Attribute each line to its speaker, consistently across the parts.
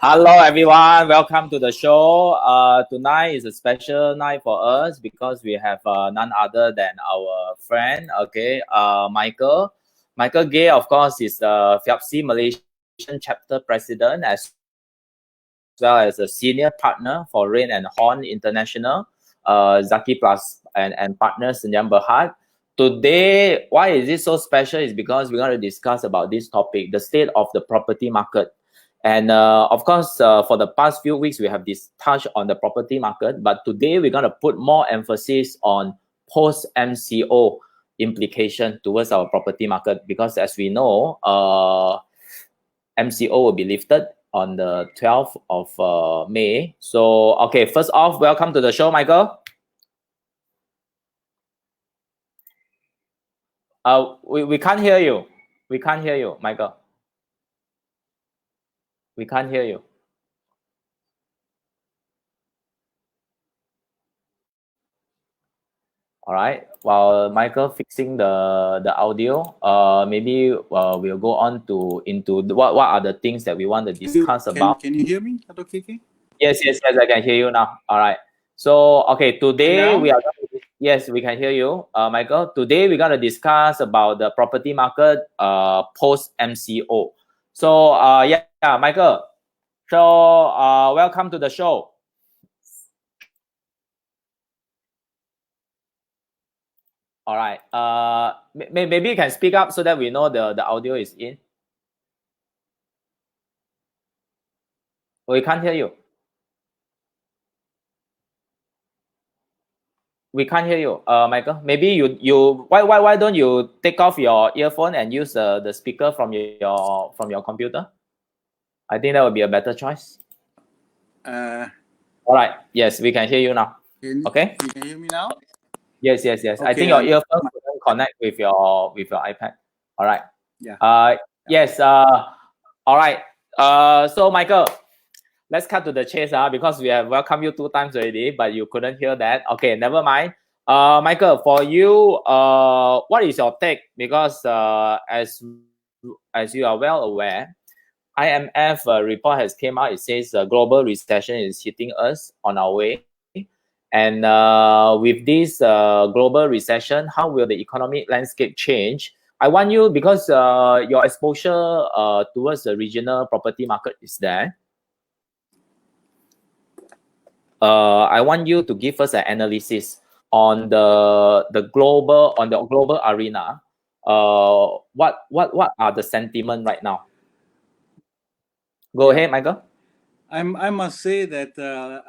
Speaker 1: Hello everyone, welcome to the show. Tonight is a special night for us because we have none other than our friend, Michael. Michael Gay, of course, is the FIAPSI Malaysian chapter president as well as a senior partner for Rain and Horn International, Zaki Plus and partner Senyam Berhad. Today, why is it so special is because we're going to discuss about this topic, the state of the property market. And of course, for the past few weeks, we have this touch on the property market, but today we're going to put more emphasis on post MCO implication towards our property market, because as we know, MCO will be lifted on the 12th of May. So, okay, first off, welcome to the show, Michael. We can't hear you. We can't hear you, Michael. We can't hear you. All right. While Michael fixing the audio, maybe we'll go on into what are the things that we want to discuss about.
Speaker 2: Can you hear me, Dr. KK?
Speaker 1: Yes, I can hear you now. All right. So okay, today we are yes, we can hear you, Michael. Today we're gonna discuss about the property market post MCO. So yeah, Michael. So welcome to the show. All right. Maybe you can speak up so that we know the audio is in. We can't hear you. We can't hear you, Michael. Maybe you why don't you take off your earphone and use the speaker from your computer? I think that would be a better choice. All right. Yes, we can hear you now. Okay.
Speaker 2: You can hear me now?
Speaker 1: Yes. Okay, I think your earphones couldn't connect with your iPad. All right.
Speaker 2: Yeah.
Speaker 1: Yes. All right. So Michael, let's cut to the chase, because we have welcomed you 2 times already, but you couldn't hear that. Okay, never mind. Michael, for you, what is your take? Because as you are well aware, IMF report has came out. It says global recession is hitting us on our way. And with this global recession, how will the economic landscape change? I want you, because your exposure towards the regional property market is there. I want you to give us an analysis on the global arena. What are the sentiment right now? Go ahead, Michael.
Speaker 2: I must say that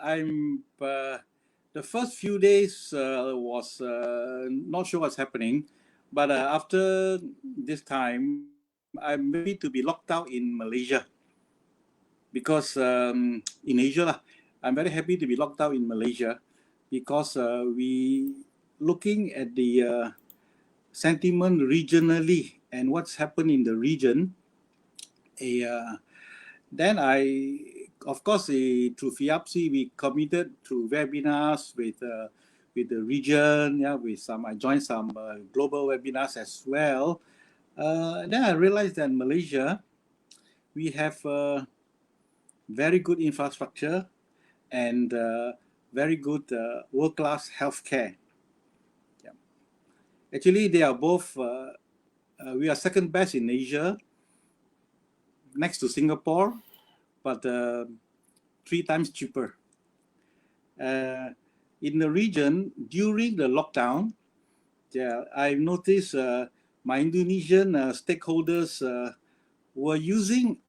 Speaker 2: I'm the first few days was not sure what's happening, but after this time, I'm happy to be locked out in Malaysia, because in Asia, I'm very happy to be locked out in Malaysia, because we looking at the sentiment regionally and what's happened in the region. Then of course, through FIAPSI, we committed through webinars with the region. Yeah, I joined some global webinars as well. Then I realized that in Malaysia, we have very good infrastructure and very good world-class healthcare. Yeah. Actually, they are both. We are second best in Asia, next to Singapore, but 3 times cheaper. In the region, during the lockdown, I noticed my Indonesian stakeholders were using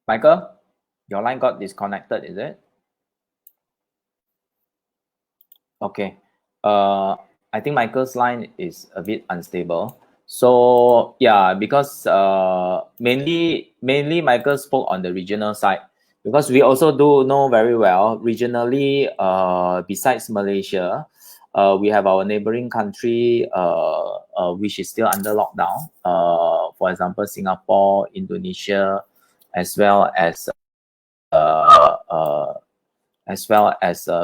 Speaker 1: Michael, your line got disconnected, is it? Okay. I think Michael's line is a bit unstable. So yeah, because mainly Michael spoke on the regional side, because we also do know very well regionally, besides Malaysia, we have our neighboring country which is still under lockdown. For example, Singapore, Indonesia, as well as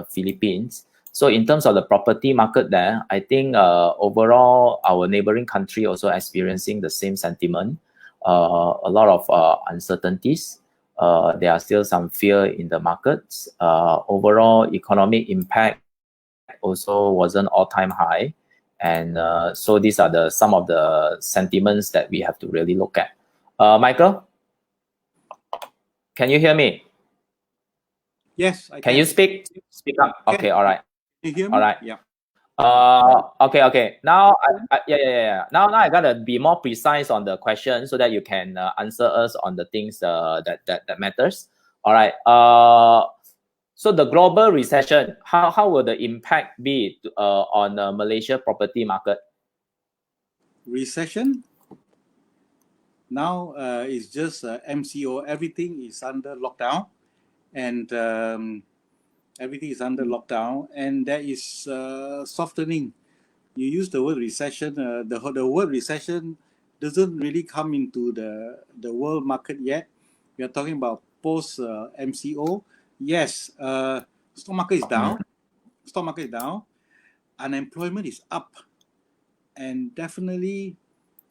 Speaker 1: Philippines. So in terms of the property market there, I think overall our neighboring country also experiencing the same sentiment. A lot of uncertainties. There are still some fear in the markets. Overall economic impact also wasn't all-time high. And so these are some of the sentiments that we have to really look at. Michael, can you hear me?
Speaker 2: Yes, I
Speaker 1: Can you speak? Speak up. Okay, all right.
Speaker 2: Can you hear me?
Speaker 1: All right.
Speaker 2: Yeah.
Speaker 1: Okay. Now, yeah. Now I gotta be more precise on the question so that you can answer us on the things that matters. All right. So the global recession, how will the impact be on the Malaysia property market?
Speaker 2: Recession? Now it's just MCO. Everything is under lockdown, and everything is under lockdown, and there is softening. You use the word recession. The word recession doesn't really come into the world market yet. We are talking about post MCO. Yes, stock market is down. Stock market is down. Unemployment is up, and definitely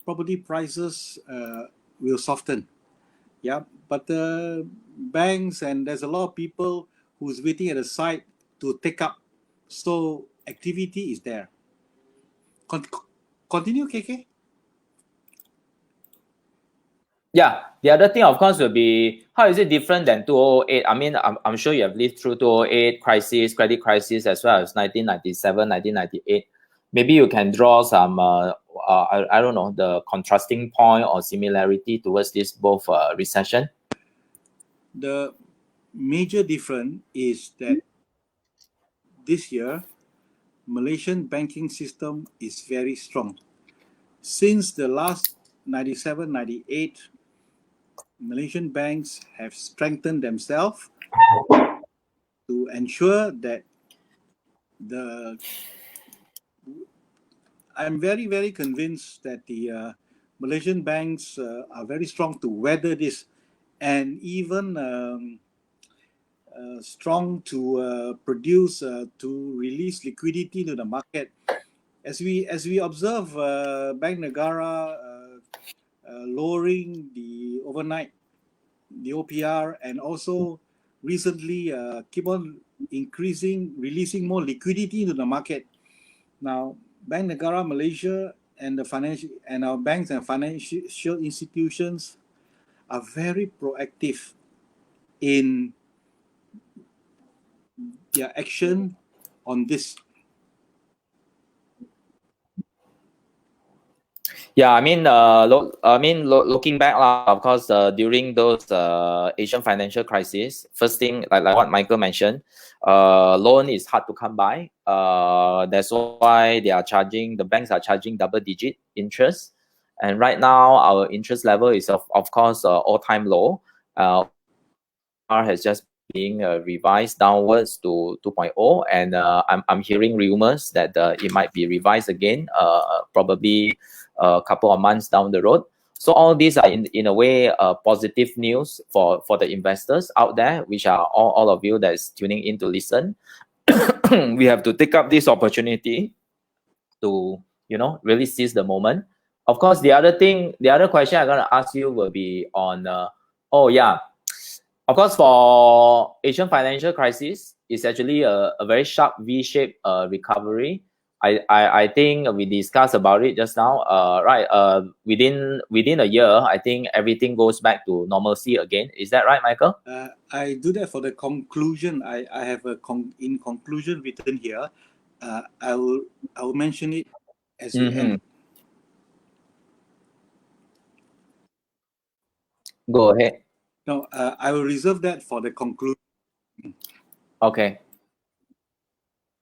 Speaker 2: property prices will soften. Yeah, but the banks and there's a lot of people who's waiting at the side to take up. So activity is there. Continue, KK.
Speaker 1: Yeah, the other thing, of course, will be how is it different than 2008? I mean, I'm sure you have lived through 2008 crisis, credit crisis, as well as 1997, 1998. Maybe you can draw some, I don't know, the contrasting point or similarity towards this both recession.
Speaker 2: The major difference is that this year, Malaysian banking system is very strong. Since the last 97, 98, Malaysian banks have strengthened themselves to ensure that I'm very, very convinced that the Malaysian banks are very strong to weather this, and even strong to produce to release liquidity to the market. As we observe, Bank Negara lowering the overnight, the OPR, and also recently keep on releasing more liquidity into the market. Now, Bank Negara Malaysia and our banks and financial institutions are very proactive in their action on this.
Speaker 1: Yeah, I mean, looking back, of course, during those Asian financial crisis, first thing, like what Michael mentioned, loan is hard to come by. That's why the banks are charging double-digit interest. And right now, our interest level is of course all-time low. Has just being revised downwards to 2.0, and I'm hearing rumors that it might be revised again, probably a couple of months down the road. So all these are in a way positive news for the investors out there, which are all of you that is tuning in to listen. We have to take up this opportunity to really seize the moment. Of course, the other question I'm gonna ask you will be on of course, for Asian financial crisis, it's actually a very sharp V-shaped recovery. I think we discussed about it just now. Right. Within a year, I think everything goes back to normalcy again. Is that right, Michael?
Speaker 2: I do that for the conclusion. I have in conclusion written here. I will mention it as we end.
Speaker 1: Go ahead.
Speaker 2: No, I will reserve that for the conclusion.
Speaker 1: Okay.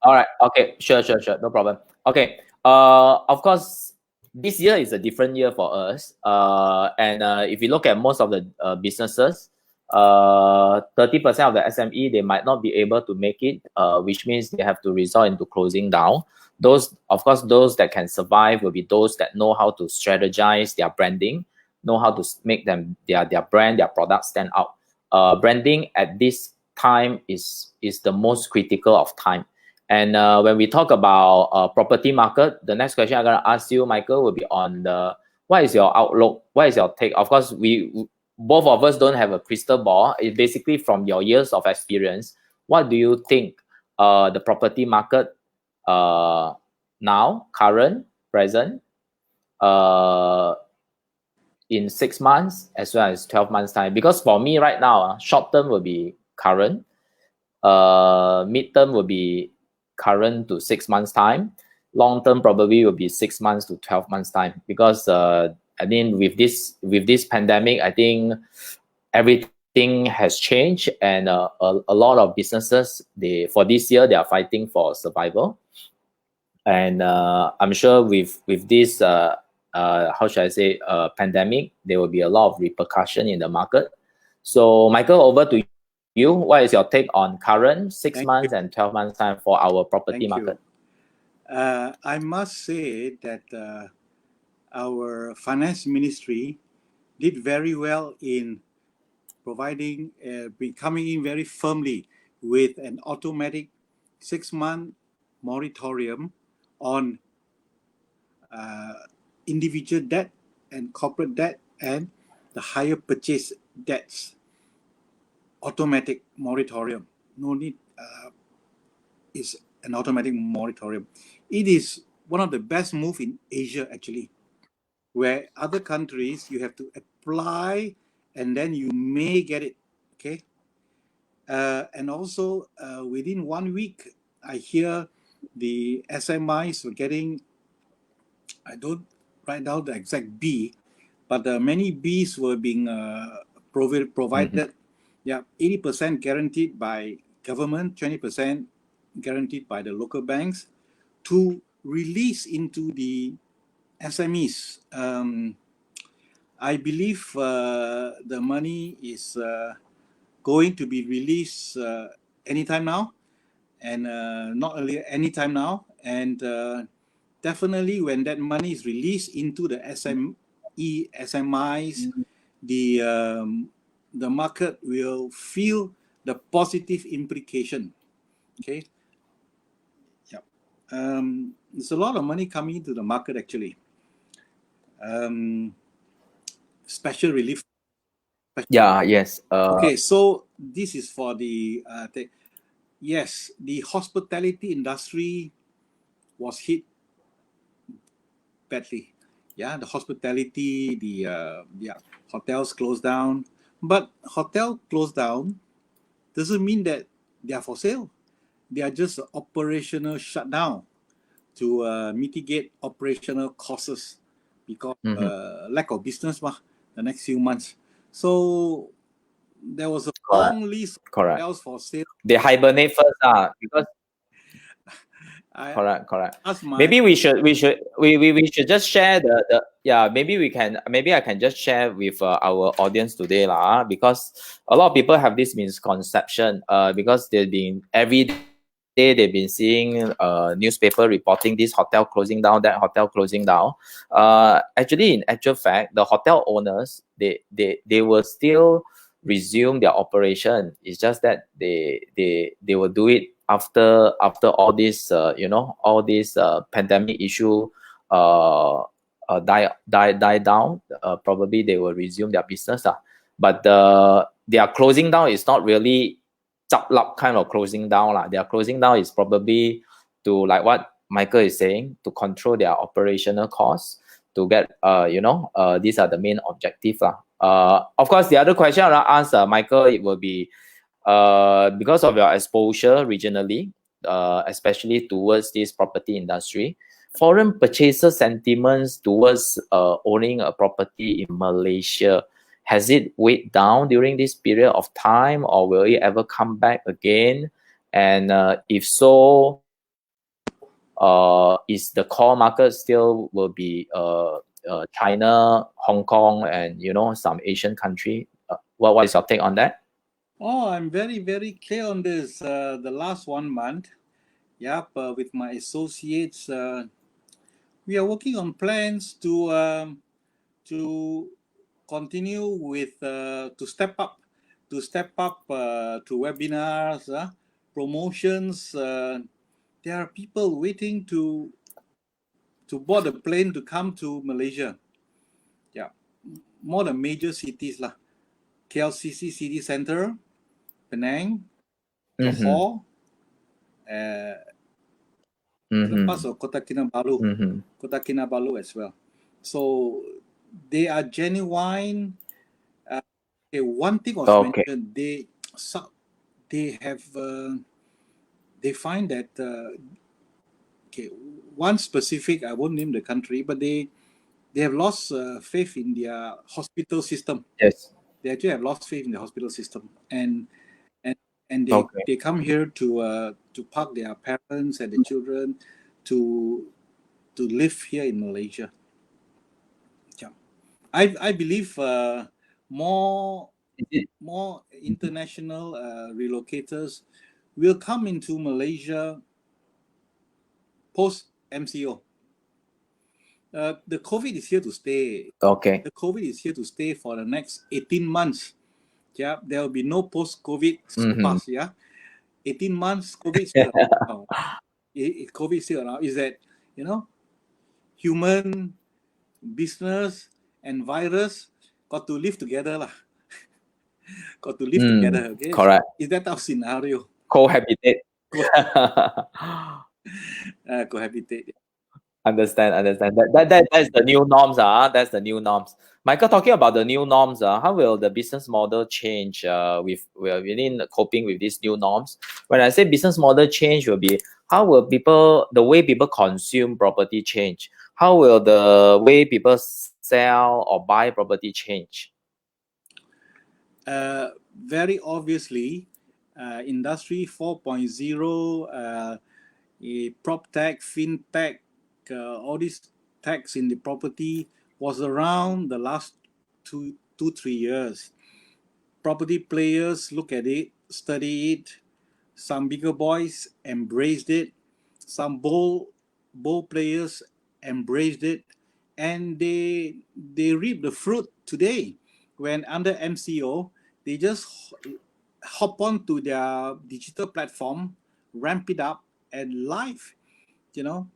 Speaker 1: All right. Okay. Sure. No problem. Okay. Of course, this year is a different year for us. And if you look at most of the businesses, 30% of the SME, they might not be able to make it, which means they have to resort into closing down. Those that can survive will be those that know how to strategize their branding, know how to make their brand, their product stand out. branding at this time is the most critical of time. And when we talk about property market, the next question I'm gonna ask you, Michael, will be on the what is your outlook? What is your take? Of course, we both of us don't have a crystal ball. It's basically from your years of experience. What do you think the property market now, current, present, in 6 months as well as 12 months time? Because for me right now, short term will be current, mid term will be current to 6 months time, long term probably will be 6 months to 12 months time. Because I mean, with this pandemic, I think everything has changed, and a lot of businesses, for this year they are fighting for survival. And I'm sure with this how should I say, pandemic, there will be a lot of repercussion in the market. So Michael, over to you. What is your take on current 6 months and 12 months time for our property market?
Speaker 2: I must say that our finance ministry did very well in providing, coming in very firmly with an automatic 6-month moratorium on individual debt and corporate debt and the higher purchase debts. Automatic moratorium. No need, is an automatic moratorium. It is one of the best moves in Asia, actually, where other countries you have to apply and then you may get it. Okay. And also within 1 week, I hear the SMIs were getting, I don't write down the exact B, but many Bs were being provided. Yeah, 80% guaranteed by government, 20% guaranteed by the local banks to release into the SMEs. I believe the money is going to be released anytime now, and not earlier, anytime now. And definitely when that money is released into the SMIs, the market will feel the positive implication. Okay. Yep. There's a lot of money coming into the market, actually. Special relief.
Speaker 1: Yeah, yes.
Speaker 2: Okay, so this is for the yes, the hospitality industry was hit badly. Yeah, the hospitality, the hotels closed down. But hotel closed down doesn't mean that they are for sale. They are just operational shutdown to mitigate operational costs because lack of business the next few months. So there was a long list of hotels for sale.
Speaker 1: They hibernate first, because correct. Maybe we should just share the yeah, maybe I can just share with our audience today because a lot of people have this misconception because every day they've been seeing newspaper reporting this hotel closing down, that hotel closing down. Actually, in actual fact, the hotel owners, they will still resume their operation. It's just that they will do it after all this all this pandemic issue die down. Probably they will resume their business, but their closing down is not really chap kind of closing down. Their closing down is probably to, like what Michael is saying, to control their operational costs, to get these are the main objective. Of course, the other question I'll answer, Michael, it will be because of your exposure regionally, especially towards this property industry, foreign purchaser sentiments towards owning a property in Malaysia, has it weighed down during this period of time, or will it ever come back again? And if so, is the core market still will be China, Hong Kong, and some Asian country? What is your take on that?
Speaker 2: Oh, I'm very, very clear on this. The last 1 month, with my associates, we are working on plans to continue with to step up to step up to webinars, promotions. There are people waiting to board a plane to come to Malaysia. Yeah, more the major cities lah. KLCC City Centre, Penang, Johor, lepas Kota Kinabalu, Kota Kinabalu as well. So they are genuine. One thing was mentioned. They have they find that one specific, I won't name the country, but they have lost faith in their hospital system.
Speaker 1: Yes.
Speaker 2: They actually have lost faith in the hospital system, and they come here to park their parents and the children to live here in Malaysia. Yeah, I believe more international relocators will come into Malaysia post MCO. The COVID is here to stay.
Speaker 1: Okay.
Speaker 2: The COVID is here to stay for the next 18 months. Yeah, there will be no post-COVID pass. Yeah, 18 months, COVID still around. COVID still around. Is that, human, business, and virus got to live together lah. Got to live together. Okay.
Speaker 1: Correct.
Speaker 2: Is that our scenario?
Speaker 1: Cohabitate.
Speaker 2: Cohabitate.
Speaker 1: Understand. That's the new norms. That's the new norms. Michael, talking about the new norms, how will the business model change within coping with these new norms? When I say business model change, will be how will the way people consume property change? How will the way people sell or buy property change?
Speaker 2: Very obviously, Industry 4.0, prop tech, fintech, all these techs in the property was around the last 3 years. Property players look at it, study it. Some bigger boys embraced it. Some bold players embraced it, and they reap the fruit today. When under MCO, they just hop on to their digital platform, ramp it up, and live.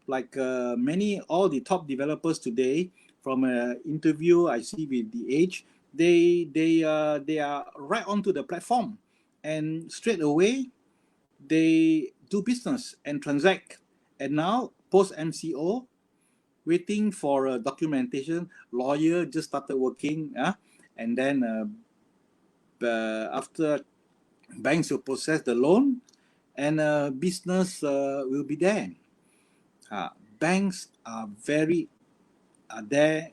Speaker 2: Like all the top developers today, from an interview I see with The Age, they are right onto the platform, and straight away they do business and transact. And now post MCO, waiting for a documentation, lawyer just started working, and then after, banks will process the loan, and business will be there. Banks are there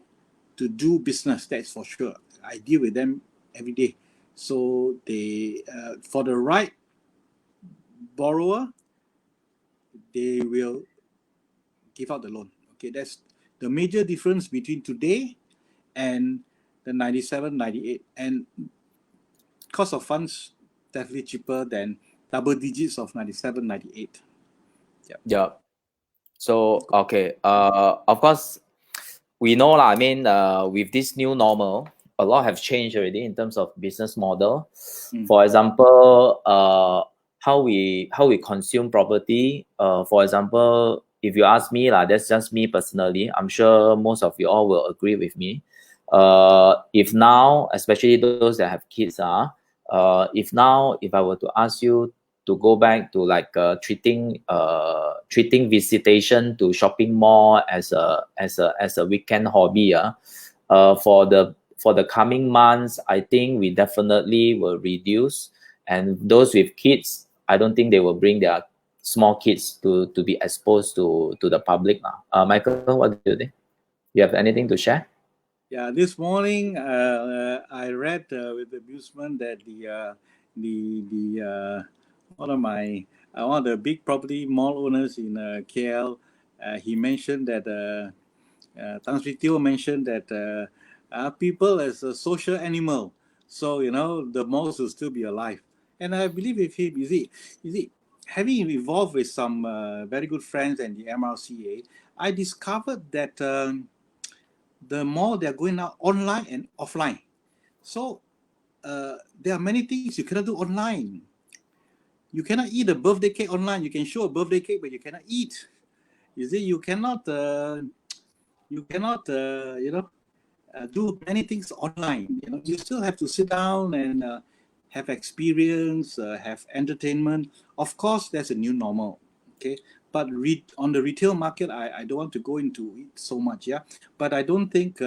Speaker 2: to do business, that's for sure. I deal with them every day. So they, for the right borrower, they will give out the loan. Okay, that's the major difference between today and the 97, 98. And cost of funds definitely cheaper than double digits of 97, 98.
Speaker 1: Yeah. So, okay. Of course, we know, I mean, with this new normal, a lot have changed already in terms of business model. For example, how we consume property. For example, if you ask me, that's just me personally. I'm sure most of you all will agree with me. If now, especially those that have kids, if I were to ask you to go back to treating visitation to shopping mall as a weekend hobby, for the coming months, I think we definitely will reduce. And those with kids, I don't think they will bring their small kids to be exposed to the public now. Michael, what do you think? You have anything to share?
Speaker 2: Yeah, this morning I read with amusement that one of the big property mall owners in KL, he mentioned that Tan Sri Teo mentioned that people as a social animal, so the malls will still be alive. And I believe with him, you see, having involved with some very good friends and the MRCA, I discovered that the more they're going out online and offline. So there are many things you cannot do online. You cannot eat a birthday cake online. You can show a birthday cake, but you cannot eat. You see, you cannot do many things online. You still have to sit down and have experience, have entertainment. Of course, there's a new normal. Okay, but on the retail market, I don't want to go into it so much. Yeah, but I don't think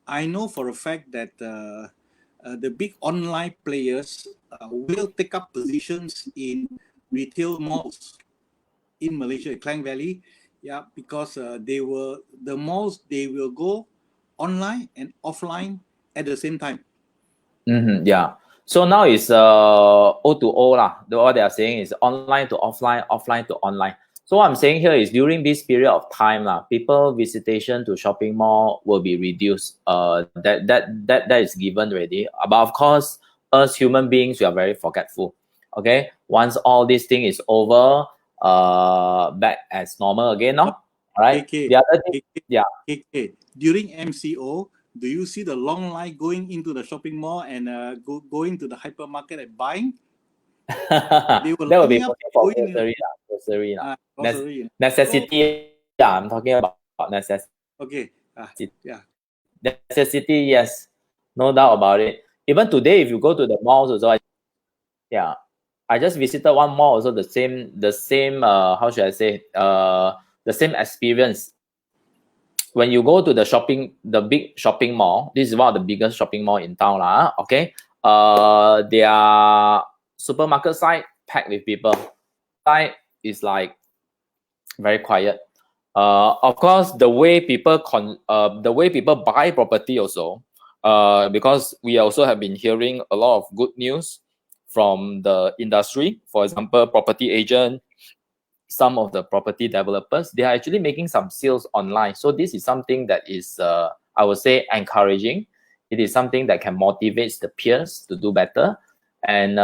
Speaker 2: I know for a fact that the big online players will take up positions in retail malls in Malaysia, Klang Valley. Yeah, because the malls, they will go online and offline at the same time.
Speaker 1: Yeah. So now it's O to O lah. What they are saying is online to offline, offline to online. So what I'm saying here is during this period of time lah, people visitation to shopping mall will be reduced. That is given already. But of course, us human beings, we are very forgetful. Okay, once all this thing is over, back as normal again, no? All right.
Speaker 2: KK,
Speaker 1: The other thing, yeah.
Speaker 2: KK, during MCO, do you see the long line going into the shopping mall and going to the hypermarket and buying?
Speaker 1: That will be for grocery, grocery. Necessity. Yeah, I'm talking about necessity.
Speaker 2: Okay. Yeah.
Speaker 1: Necessity, yes, no doubt about it. Even today, if you go to the malls also, I just visited one mall also, the same how should I say, the same experience. When you go to the big shopping mall, this is one of the biggest shopping mall in town lah. Okay, their supermarket side packed with people. Side is like very quiet. Of course, the way people buy property also, because we also have been hearing a lot of good news from the industry. For example, property agent, some of the property developers, they are actually making some sales online. So this is something that is, I would say, encouraging. It is something that can motivate the peers to do better. And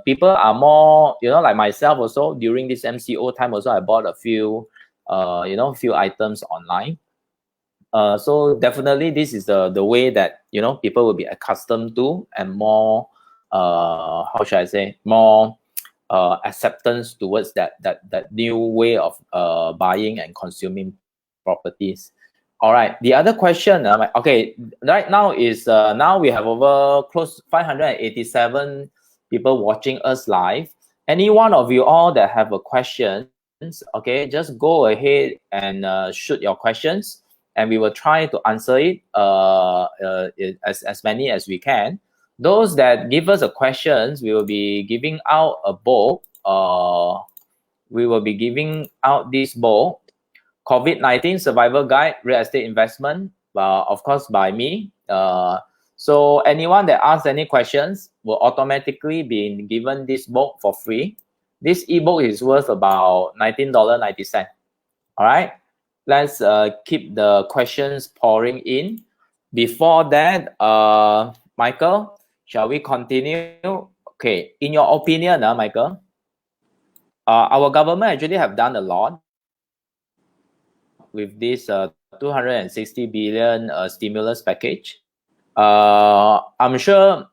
Speaker 1: people are more, like myself also, during this MCO time also, I bought a few, few items online. So definitely this is the way that, people will be accustomed to, and more, how should I say, more acceptance towards that new way of buying and consuming properties. All right. The other question, okay, right now is now we have over close 587 people watching us live. Any one of you all that have a questions, okay, just go ahead and shoot your questions, and we will try to answer it as many as we can. Those that give us a questions, we will be giving out a book. We will be giving out this book, COVID-19 Survival Guide, Real Estate Investment, of course, by me. So anyone that asks any questions will automatically be given this book for free. This ebook is worth about $19.90. All right. Let's keep the questions pouring in. Before that, Michael, shall we continue? Okay. In your opinion, Michael, our government actually have done a lot with this 260 billion stimulus package. I'm sure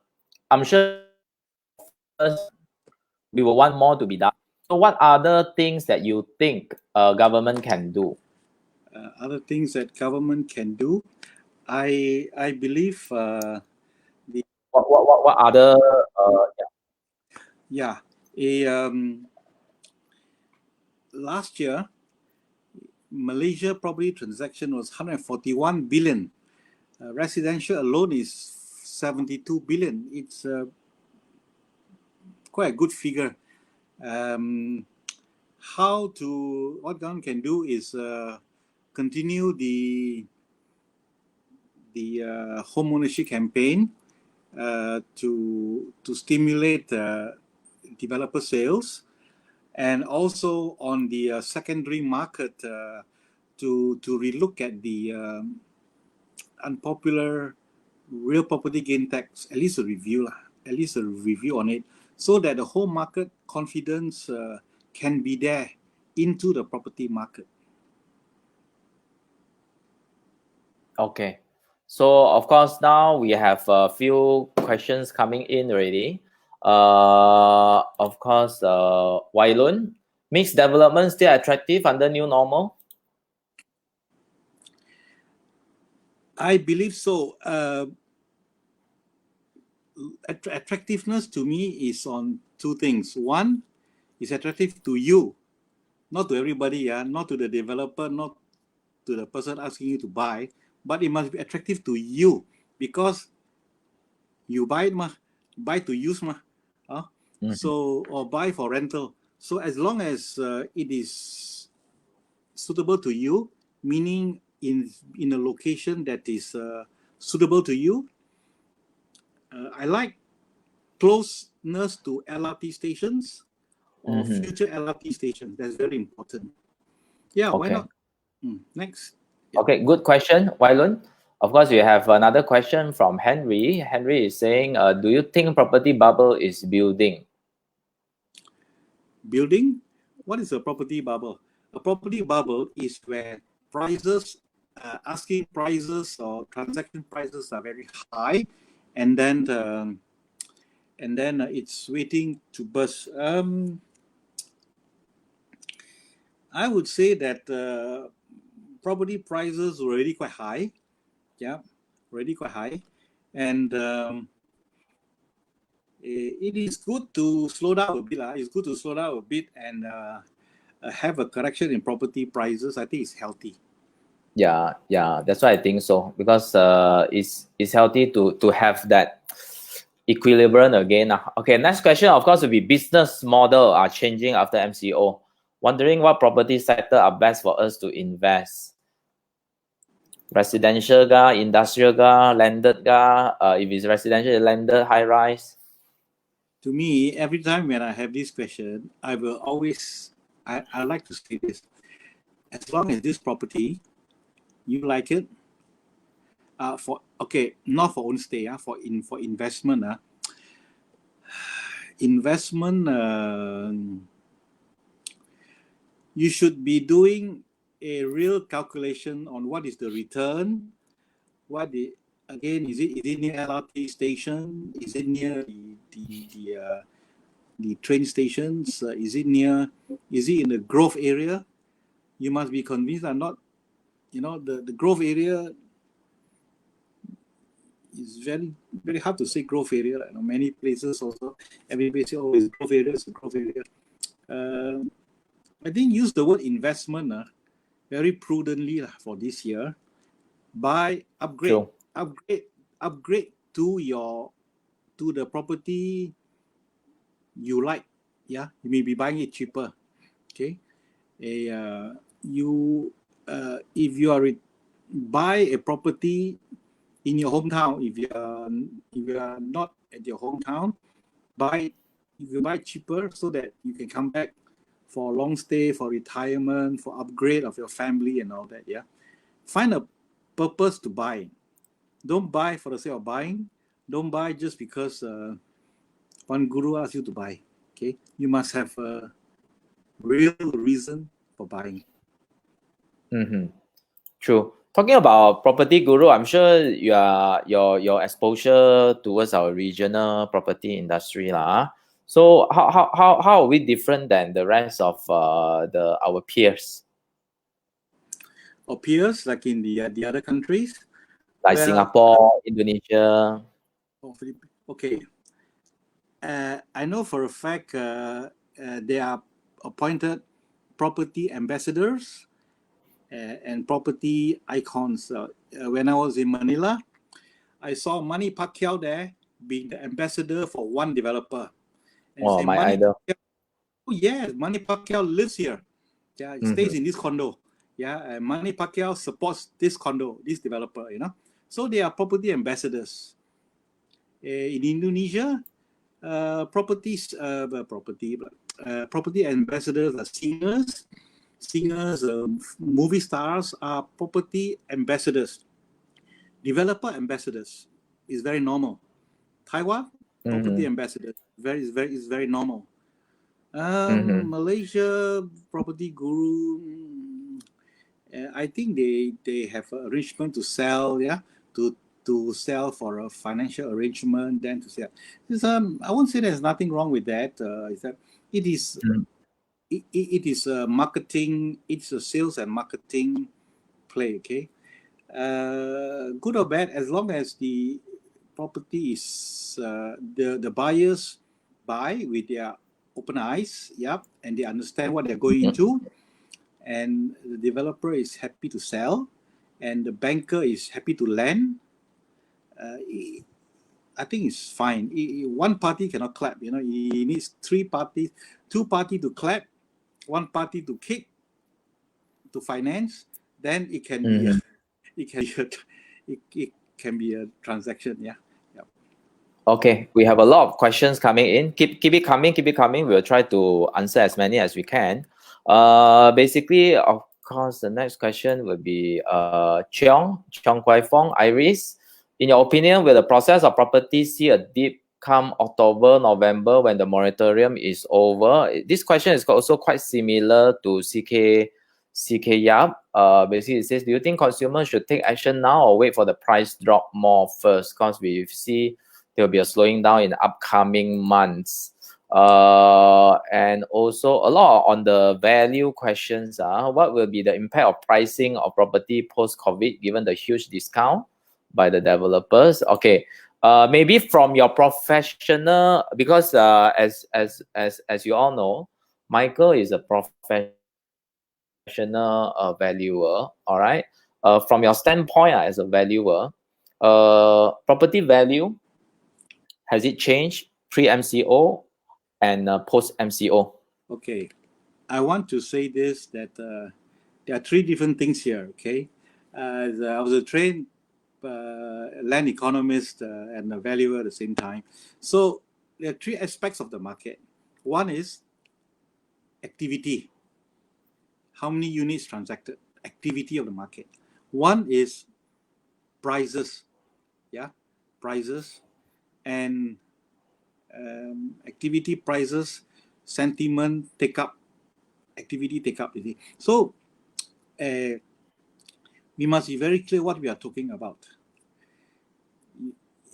Speaker 1: we will want more to be done. So what other things that you think government can do?
Speaker 2: Other things that government can do, I believe
Speaker 1: what other
Speaker 2: last year Malaysia property transaction was 141 billion. Residential alone is 72 billion. It's quite a good figure. What government can do is continue the home ownership campaign to stimulate developer sales, and also on the secondary market to relook at the unpopular real property gain tax, at least a review on it, so that the whole market confidence can be there into the property market.
Speaker 1: Okay. So of course now we have a few questions coming in already. Of course, Wai Lun, mixed development still attractive under new normal?
Speaker 2: I believe so. Attractiveness to me is on two things. One is attractive to you, not to everybody, not to the developer, not to the person asking you to buy, but it must be attractive to you because you buy it, buy to use, so or buy for rental. So as long as it is suitable to you, meaning in a location that is suitable to you. I like closeness to LRT stations or future LRT stations. That's very important. Yeah, why
Speaker 1: Okay.
Speaker 2: not? Next.
Speaker 1: Okay, good question, Wai Lun. Of course, we have another question from Henry. Henry is saying, do you think property bubble is building?
Speaker 2: Building? What is a property bubble? A property bubble is where prices, asking prices or transaction prices are very high, and then it's waiting to burst. I would say that property prices were already quite high. Yeah, already quite high, and it is good to slow down a bit. It's good to slow down a bit and have a correction in property prices. I think it's healthy.
Speaker 1: Yeah, that's why I think so, because it's healthy to have that equilibrium again. Okay, next question, of course, will be business model are changing after MCO. Wondering what property sector are best for us to invest. Residential ga, industrial ga, landed ga, if it's residential, landed, high rise.
Speaker 2: To me, every time when I have this question, I will always, I like to say this. As long as this property, you like it, not for own stay, for investment, investment, you should be doing a real calculation on what is the return, is it near LRT station? Is it near the train stations? Is it in the growth area? You must be convinced I'm not, the growth area is very, very hard to say growth area. Many places also, everybody say, oh, it's growth area, it's a growth area. I think use the word investment very prudently for this year. Buy, upgrade to the property you like. Yeah, you may be buying it cheaper. Okay, if you are buy a property in your hometown, if you are not at your hometown, if you buy cheaper so that you can come back for a long stay, for retirement, for upgrade of your family and all that. Yeah, find a purpose to buy. Don't buy for the sake of buying. Don't buy just because one guru asks you to buy. Okay, you must have a real reason for buying.
Speaker 1: True. Talking about property guru, I'm sure your exposure towards our regional property industry lah. So how are we different than the rest of our peers?
Speaker 2: Or peers like in the other countries,
Speaker 1: like Singapore, Indonesia.
Speaker 2: Okay. I know for a fact they are appointed property ambassadors and property icons. When I was in Manila, I saw Manny Pacquiao there being the ambassador for one developer. And
Speaker 1: oh, my idol.
Speaker 2: Oh yeah, Manny Pacquiao lives here. Yeah, he stays in this condo. Yeah, and Manny Pacquiao supports this condo, this developer. So they are property ambassadors. In Indonesia, property ambassadors are singers, movie stars are property ambassadors. Developer ambassadors is very normal. Taiwan, property ambassadors is very normal. Malaysia, property guru. I think they have arrangement to sell, to to sell for a financial arrangement than to sell. I won't say there's nothing wrong with that. Is that it is it is a marketing, it's a sales and marketing play. Okay, good or bad, as long as the property is the buyers buy with their open eyes, and they understand what they're going into, and the developer is happy to sell, and the banker is happy to lend. I think it's fine. One party cannot clap. You know, he needs three parties, two parties to clap, one party to kick, to finance. Then it can be it can be a transaction. Yeah.
Speaker 1: Okay, we have a lot of questions coming in. Keep it coming. We'll try to answer as many as we can. Basically, of course, the next question will be Cheong Kwai Fong Iris. In your opinion, will the process of property see a dip come October, November when the moratorium is over? This question is also quite similar to CK Yap. Basically, it says, do you think consumers should take action now or wait for the price drop more first? Because we see there will be a slowing down in the upcoming months. And also a lot on the value questions. What will be the impact of pricing of property post-COVID given the huge discount by the developers? Okay, maybe from your professional, because as you all know, Michael is a professional valuer. All right. From your standpoint as a valuer, property value, has it changed pre-MCO and post-MCO?
Speaker 2: Okay, I want to say this, that there are three different things here. Okay, I was a trained land economist and a valuer at the same time. So there are three aspects of the market. One is activity. How many units transacted? Activity of the market. One is prices. Yeah, prices and activity, prices, sentiment, take up, activity take up. So we must be very clear what we are talking about.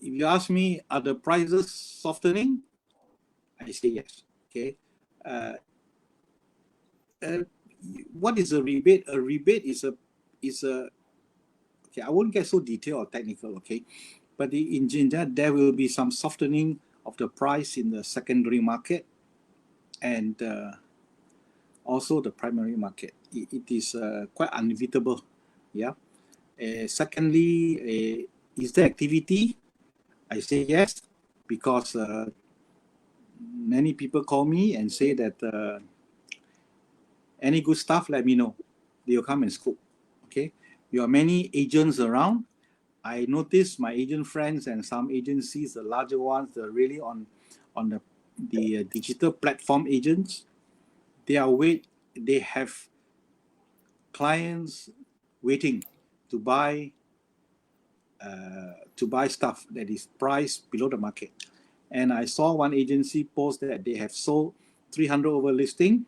Speaker 2: If you ask me, are the prices softening? I say yes. Okay. What is a rebate? A rebate is a okay. I won't get so detailed or technical. Okay, but in general, there will be some softening of the price in the secondary market and also the primary market. It is quite inevitable. Yeah. Secondly, is there activity? I say yes, because many people call me and say that any good stuff, let me know. They'll come and scoop. Okay. There are many agents around. I noticed my agent friends and some agencies, the larger ones, they're really on the digital platform agents. They have clients waiting to buy stuff that is priced below the market. And I saw one agency post that they have sold 300 over listing.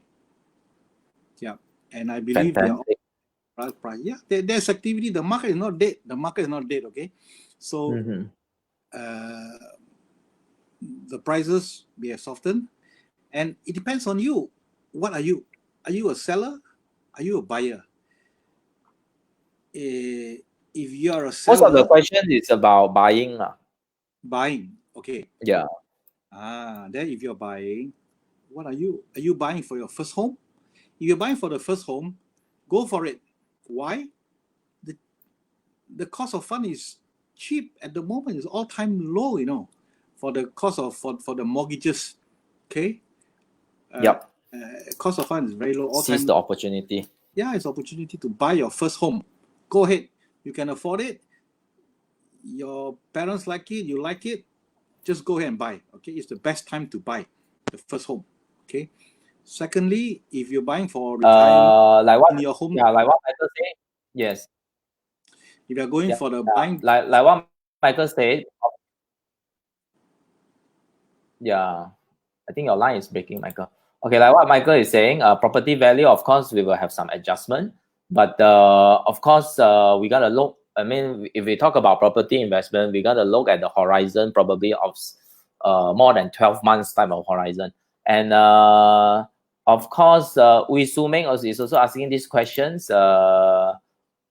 Speaker 2: Yeah, and I believe they are all price. Yeah, there's activity. The market is not dead. The market is not dead. Okay, so the prices we have softened, and it depends on you. What are you? Are you a seller? Are you a buyer? If you are a seller,
Speaker 1: most of the question is about buying.
Speaker 2: Buying. Okay.
Speaker 1: Yeah.
Speaker 2: Then if you're buying, what are you? Are you buying for your first home? If you're buying for the first home, go for it. Why? The cost of fund is cheap at the moment. It's all-time low, you know, for the cost of for the mortgages. Okay.
Speaker 1: Yep.
Speaker 2: Cost of fund is very low.
Speaker 1: Seize the opportunity.
Speaker 2: Yeah, it's opportunity to buy your first home. Go ahead. You can afford it. Your parents like it. You like it. Just go ahead and buy. Okay, it's the best time to buy the first home. Okay. Secondly, if you're buying for retirement,
Speaker 1: like what
Speaker 2: in your home,
Speaker 1: like what Michael said. Yes.
Speaker 2: If you're going for the buying,
Speaker 1: like what Michael said. Yeah, I think your line is breaking, Michael. Okay, like what Michael is saying, property value, of course, we will have some adjustment, but of course, we gotta look I mean, if we talk about property investment, we got to look at the horizon probably of more than 12 months type of horizon. And of course, Ui Suming is also asking these questions.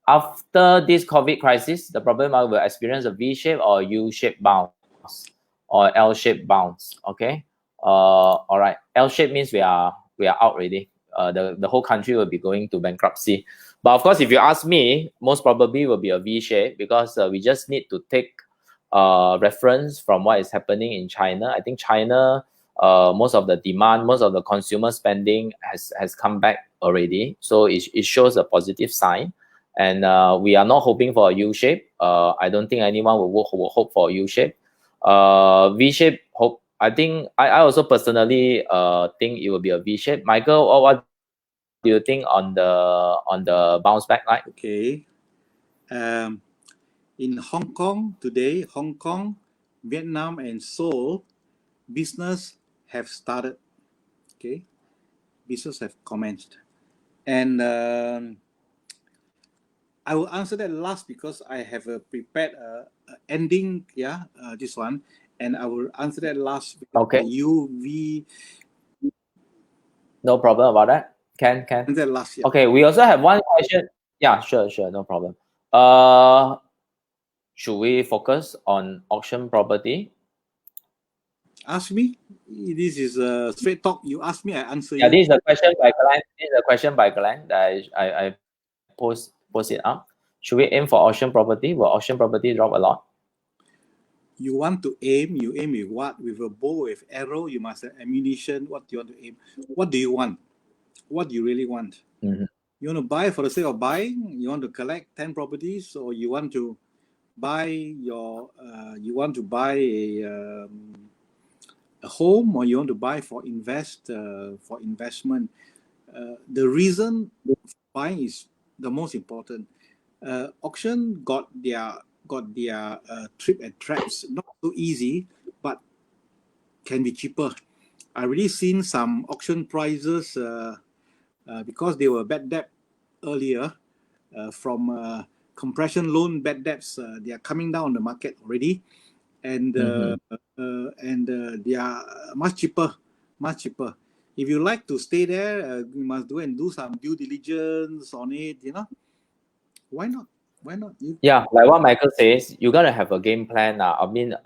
Speaker 1: After this COVID crisis, the property market will experience a V-shape or U-shape bounce or L-shape bounce. Okay. All right. L-shape means we are out already. The whole country will be going to bankruptcy. But of course, if you ask me, most probably will be a V-shape because we just need to take reference from what is happening in China. I think China, most of the demand, most of the consumer spending has come back already. So it shows a positive sign. And we are not hoping for a U-shape. I don't think anyone will hope for a U-shape. V-shape, hope. I think I also personally think it will be a V-shape. Michael, what do you think on the bounce back line?
Speaker 2: Okay. In Hong Kong today, Hong Kong, Vietnam, and Seoul, business have started. Okay, business have commenced, and I will answer that last because I have prepared a ending. Yeah, this one, and I will answer that last.
Speaker 1: Okay.
Speaker 2: UV.
Speaker 1: No problem about that. Can.
Speaker 2: That last year.
Speaker 1: Okay, we also have one question. Yeah, sure, no problem. Should we focus on auction property?
Speaker 2: Ask me. This is a straight talk. You ask me, I answer
Speaker 1: Yeah,
Speaker 2: you.
Speaker 1: this is a question by Glenn. This is a question by Glenn that I post it up. Should we aim for auction property? Will auction property drop a lot?
Speaker 2: You want to aim, you aim with what? With a bow, with arrow, you must have ammunition. What do you want to aim? What do you want? What do you really want?
Speaker 1: Mm-hmm.
Speaker 2: You want to buy for the sake of buying? You want to collect 10 properties, or you want to buy a home, or you want to buy for investment? The reason buying is the most important. Auction got their trip and traps. Not so easy, but can be cheaper. I really seen some auction prices because they were bad debt earlier from compression loan bad debts. They are coming down on the market already, and they are much cheaper. If you like to stay there, you must do some due diligence on it. Why not?
Speaker 1: Yeah, like what Michael says, you gotta have a game plan. I mean,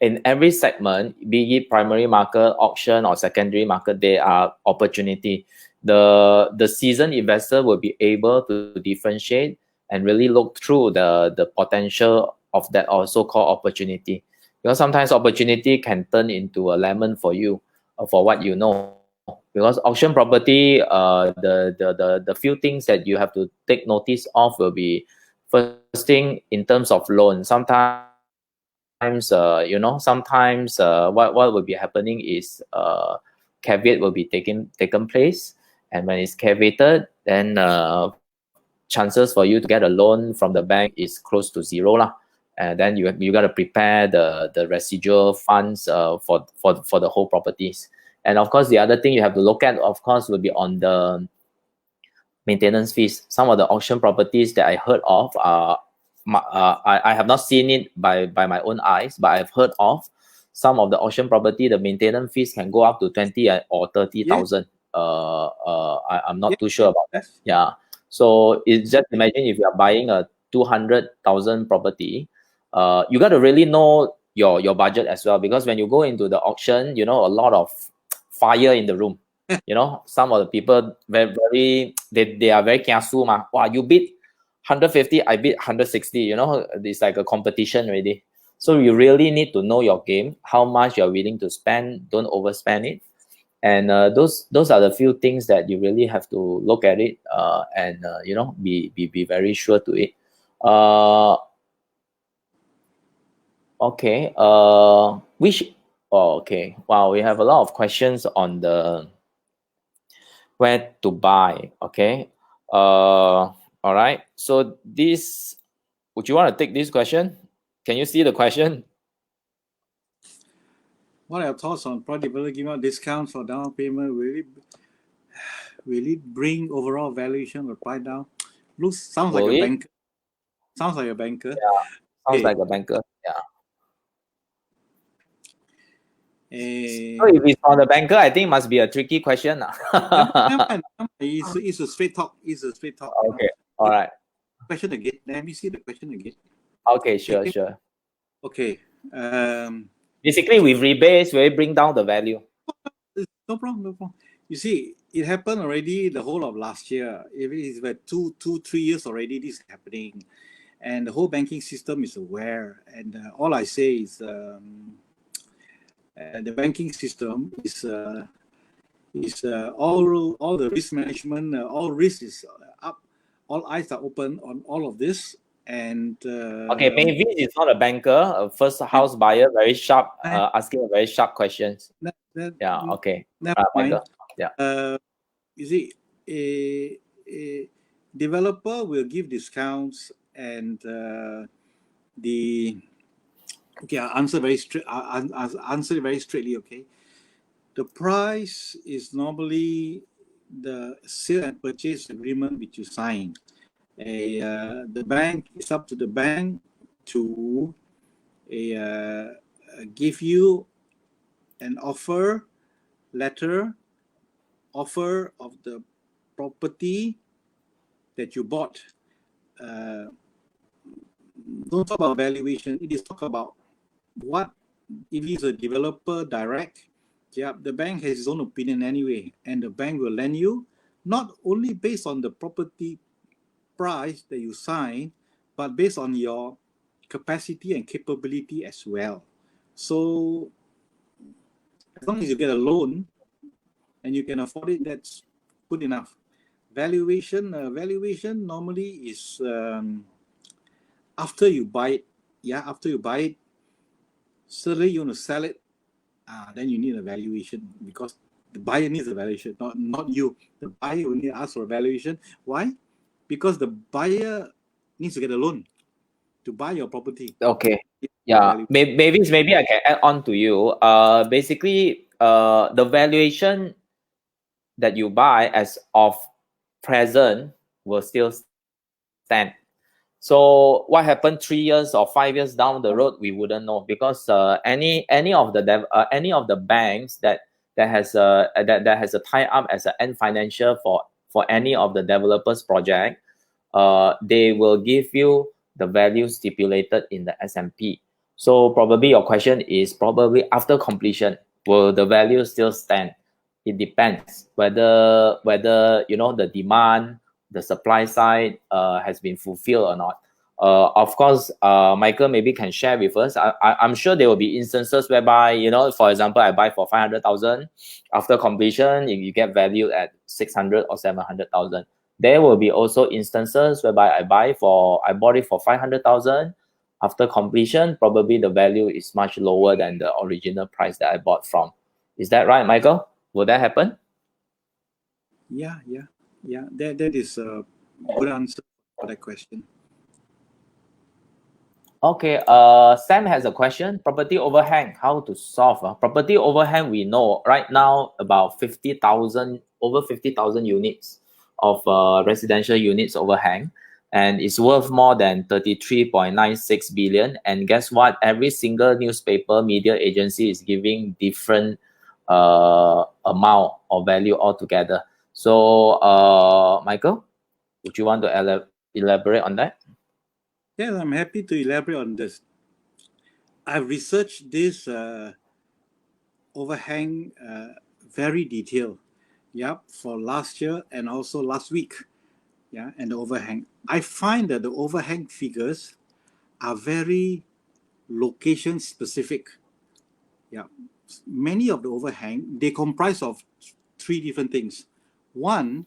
Speaker 1: in every segment, be it primary market, auction, or secondary market, there are opportunity. The seasoned investor will be able to differentiate and really look through the potential of that or so-called opportunity. Because sometimes opportunity can turn into a lemon for you, for what you know. Because auction property, the few things that you have to take notice of will be, first thing, in terms of loan. Sometimes what will be happening is caveat will be taken place, and when it's caveated, then chances for you to get a loan from the bank is close to zero lah. And then you got to prepare the residual funds for the whole properties. And of course, the other thing you have to look at, of course, will be on the maintenance fees. Some of the auction properties that I heard of, I have not seen it by my own eyes, but I've heard of some of the auction property. The maintenance fees can go up to 20 or 30,000. I'm not too sure about that. Yeah. So it's just imagine if you are buying a 200,000 property, you got to really know your budget as well, because when you go into the auction, a lot of fire in the room. Some of the people they are very kiasu ma. Wow, you bid 150, I bid 160. It's like a competition already. So you really need to know your game, how much you're willing to spend. Don't overspend it. And those are the few things that you really have to look at it and be very sure to it. Okay. Okay. Wow, we have a lot of questions on the where to buy. Okay. All right. So would you want to take this question? Can you see the question?
Speaker 2: What are your thoughts on product developer giving out discounts for down payment? Will it bring overall valuation or price down? Sounds like a banker. Sounds like a banker.
Speaker 1: Sounds
Speaker 2: Okay.
Speaker 1: like a banker. Yeah.
Speaker 2: Eh,
Speaker 1: So if it's from the banker, I think it must be a tricky question.
Speaker 2: never mind. It's a straight talk. It's a straight talk.
Speaker 1: Okay. All right.
Speaker 2: Question again. Let me see the question again.
Speaker 1: Okay, sure,
Speaker 2: Okay.
Speaker 1: sure.
Speaker 2: Okay.
Speaker 1: Basically, with rebates, will it bring down the value?
Speaker 2: No problem. No problem. You see, it happened already the whole of last year. If it's about 3 years already, this is happening, and the whole banking system is aware. And all I say is, the banking system is all the risk management, all risk is up, all eyes are open on all of this. And
Speaker 1: Okay, maybe it's not a banker, a first house buyer, very sharp, asking very sharp questions. Yeah, okay.
Speaker 2: Never mind.
Speaker 1: Michael? Yeah.
Speaker 2: You see, a developer will give discounts, and okay, I'll answer very straight. I'll answer it very straightly. Okay, the price is normally the sale and purchase agreement which you sign. The bank, it's up to the bank to give you an offer letter, offer of the property that you bought. Don't talk about valuation. It is talk about what if he's a developer direct. Yeah, the bank has its own opinion anyway, and the bank will lend you not only based on the property price that you sign, but based on your capacity and capability as well. So as long as you get a loan and you can afford it, that's good enough. Valuation normally is after you buy it. Yeah, after you buy it, suddenly you want to sell it, then you need a valuation, because the buyer needs a valuation, not you. The buyer will need to ask for a valuation. Why? Because the buyer needs to get a loan to buy your property.
Speaker 1: Okay. Yeah. Maybe I can add on to you. Basically, the valuation that you buy as of present will still stand. So what happened 3 years or 5 years down the road, we wouldn't know, because any of the banks that has a tie up as an end financier for any of the developers project, they will give you the value stipulated in the SMP. So probably your question is probably after completion, will the value still stand? It depends whether the demand, the supply side has been fulfilled or not. Of course, Michael maybe can share with us. I'm sure there will be instances whereby, for example, I buy for 500,000. After completion, you get valued at 600 or 700,000. There will be also instances whereby I bought it for 500,000. After completion, probably the value is much lower than the original price that I bought from. Is that right, Michael? Will that happen?
Speaker 2: Yeah. That is a good answer for that question.
Speaker 1: Okay, Sam has a question. Property overhang, how to solve? Property overhang, we know right now about 50,000, over 50,000 units of residential units overhang, and it's worth more than 33.96 billion. And guess what? Every single newspaper media agency is giving different amount or value altogether. So, Michael, would you want to elaborate on that?
Speaker 2: Yeah, I'm happy to elaborate on this. I've researched this overhang very detailed. Yeah, for last year and also last week. Yeah, and the overhang. I find that the overhang figures are very location specific. Yeah, many of the overhang, they comprise of 3 different things. One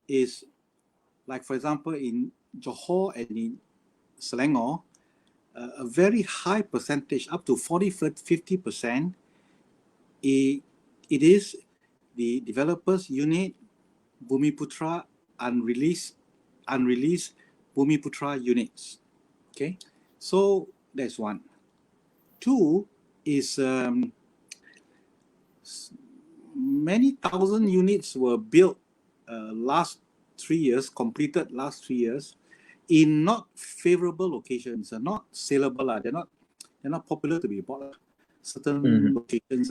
Speaker 2: is, like for example, in Johor and in Selangor, a very high percentage, up to 40-50%, it is the developers unit, Bumiputra unreleased Bumiputra units. Okay, so that's one. Two is many thousand units were built last 3 years, completed last 3 years in not favorable locations, not saleable. They're not popular to be bought. Certain locations,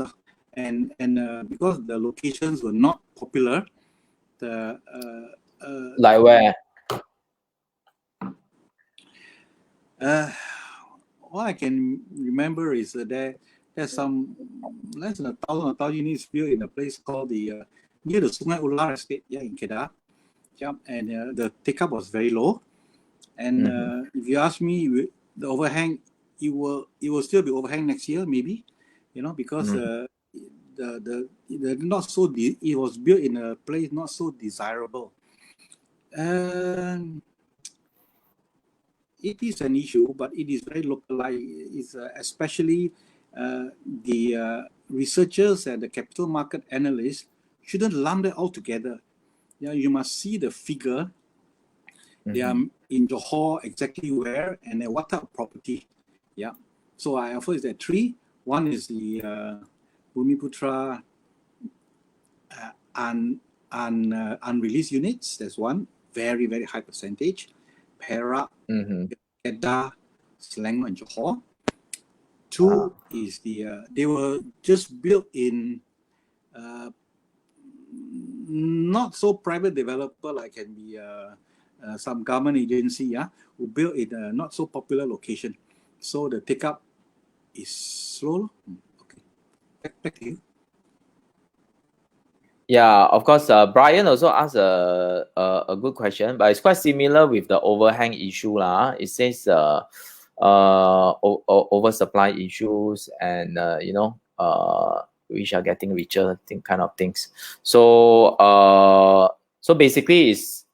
Speaker 2: and because the locations were not popular, the
Speaker 1: Like where?
Speaker 2: All I can remember is there's some less than 1,000 units built in a place called the near the Sungai Ular estate, in Kedah. Yeah, and the take-up was very low. And if you ask me, the overhang, it will still be overhang next year, maybe, because the not so it was built in a place not so desirable. It is an issue, but it is very localized. It's especially the researchers and the capital market analysts shouldn't lump it all together. Yeah, you must see the figure. They are in Johor, exactly where and what type of property. Yeah. So I offer is that three. One is the Bumiputra unreleased units. That's one, very, very high percentage. Perak, Kedah, Selangor, and Johor. Two is they were just built in not so private developer, like can be some government agency, who built in a not so popular location. So the take up is slow. Okay, back to you.
Speaker 1: Yeah, of course. Brian also asked a good question, but it's quite similar with the overhang issue lah. It says oversupply issues and rich are getting richer, kind of things. So so basically, it's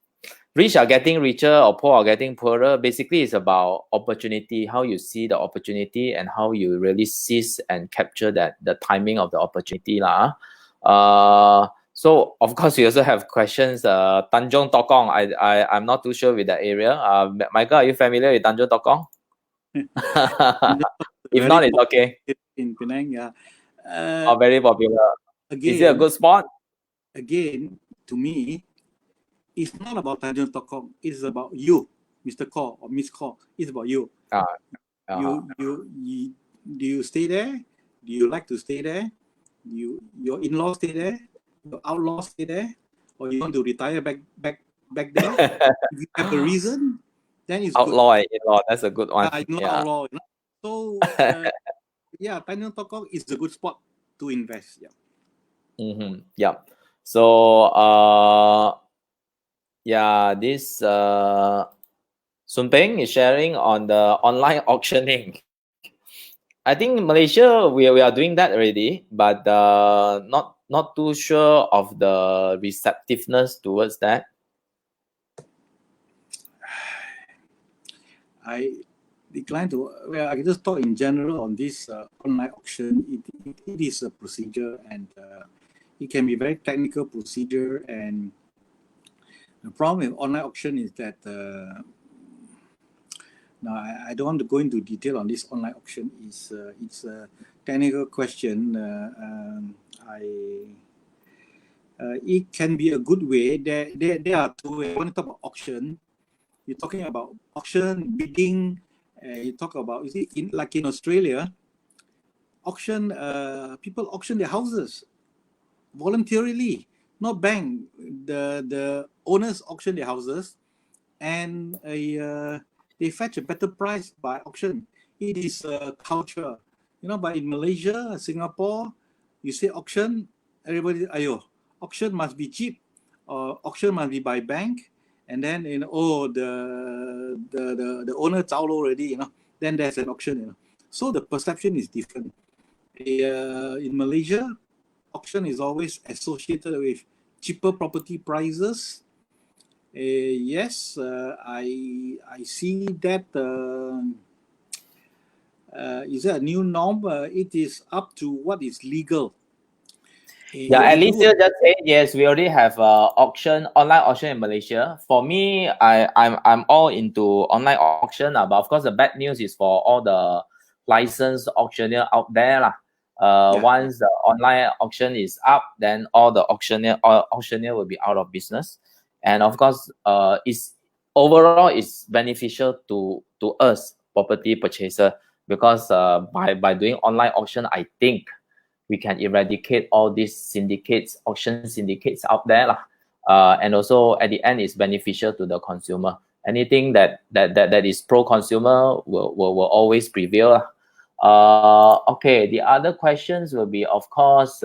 Speaker 1: rich are getting richer or poor are getting poorer. Basically, it's about opportunity, how you see the opportunity and how you really seize and capture the timing of the opportunity lah. So of course we also have questions. Tanjong Tokong, I'm not too sure with the area. Michael, are you familiar with Tanjong Tokong? If not, it's okay.
Speaker 2: In Penang, yeah.
Speaker 1: Very popular.
Speaker 2: Again,
Speaker 1: is it a good spot?
Speaker 2: Again, to me, it's not about Tanjong Tokong. It's about you, Mr. Call or Miss Call. It's about you. Do you stay there? Do you like to stay there? Your in-laws stay there? Your outlaws stay there? Or you want to retire back there? If you have a reason, then it's
Speaker 1: outlaw good. In-law, that's a good one.
Speaker 2: Outlaw. So Tanjong Tokong is a good spot to invest. Yeah.
Speaker 1: Yeah. So this Sun Peng is sharing on the online auctioning. I think Malaysia we are doing that already, but not too sure of the receptiveness towards that.
Speaker 2: I decline to. Well, I can just talk in general on this online auction. It is a procedure, and it can be a very technical procedure. And the problem with online auction is that now I don't want to go into detail on this online auction. It's a technical question. It can be a good way. There are two ways. When you talk about auction, you're talking about auction bidding. You talk about, you see, like in Australia, auction. People auction their houses voluntarily, not bank. The owners auction their houses, and they fetch a better price by auction. It is a culture, But in Malaysia, Singapore, you say auction, everybody, auction must be cheap, or auction must be by bank, and then the owner zao already, then there's an auction, So the perception is different. In Malaysia, auction is always associated with cheaper property prices. Yes, I see that. Is that a new norm? It is up to what is legal.
Speaker 1: At least you just say yes. We already have online auction in Malaysia. For me, I'm all into online auction, but of course the bad news is for all the licensed auctioneer out there lah. Once the online auction is up, then all the auctioneer will be out of business. And of course, it's overall it's beneficial to us property purchaser, because by doing online auction, I think we can eradicate all these syndicates, auction syndicates out there lah. And also at the end, it's beneficial to the consumer. Anything that is pro consumer will always prevail lah. Okay, the other questions will be, of course,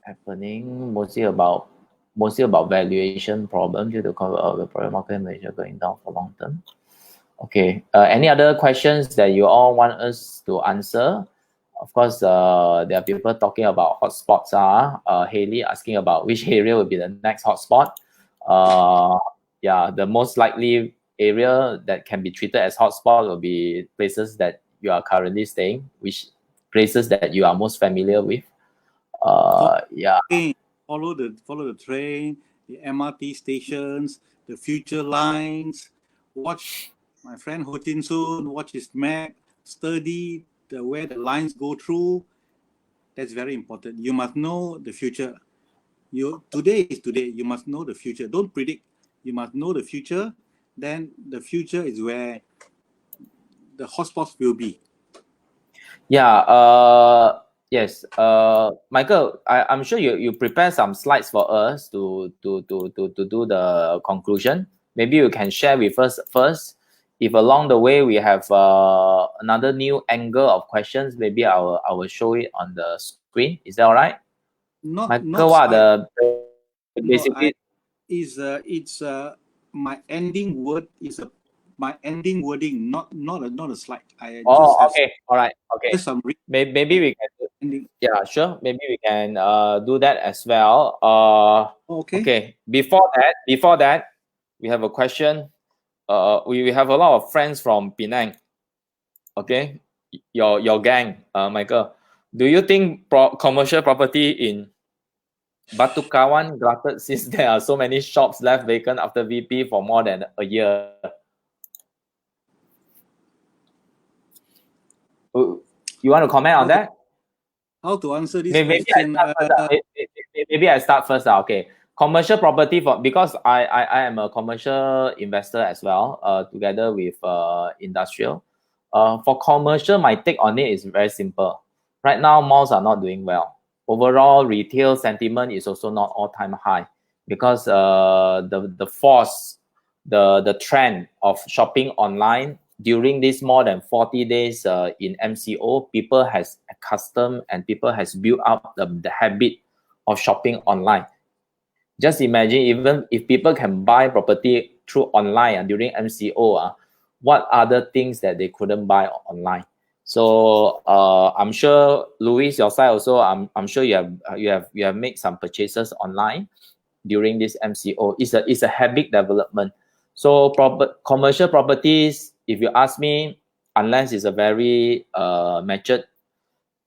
Speaker 1: happening mostly about valuation problem due to the private market in Malaysia going down for long term. Okay, any other questions that you all want us to answer? Of course, there are people talking about hotspots. Haley asking about which area will be the next hotspot. Yeah, the most likely area that can be treated as hotspot will be places that you are currently staying, which places that you are most familiar with. Yeah.
Speaker 2: Follow the train, the MRT stations, the future lines. Watch my friend Ho Chin Soon, watch his map, study where the lines go through. That's very important. You must know the future. Today is today. You must know the future. Don't predict. You must know the future. Then the future is where the hotspots will be.
Speaker 1: Yeah. Yes. Michael, I'm sure you prepare some slides for us to do the conclusion. Maybe you can share with us first. If along the way we have another new angle of questions, maybe I will show it on the screen. Is that all right? Michael, what are the basically?
Speaker 2: It's my ending word is my ending wording, not a slide.
Speaker 1: Okay, all right, okay.
Speaker 2: Some
Speaker 1: maybe we can. Yeah, sure. Maybe we can do that as well. Okay. Before that, we have a question. We have a lot of friends from Penang. Okay, your gang, Michael. Do you think commercial property in Batu Kawan glutted since there are so many shops left vacant after WIP for more than a year? You want to comment on that?
Speaker 2: How to answer this question?
Speaker 1: Maybe I start first. Okay, commercial property because I am a commercial investor as well. Together with industrial. For commercial, my take on it is very simple. Right now, malls are not doing well. Overall, retail sentiment is also not all-time high because the force, the trend of shopping online during this more than 40 days in MCO, people has accustomed and people has built up the habit of shopping online. Just imagine, even if people can buy property through online during MCO, what other things that they couldn't buy online? So I'm sure Louis, your side also, I'm sure you have made some purchases online during this MCO. It's a habit development. So commercial properties, if you ask me, unless it's a very matured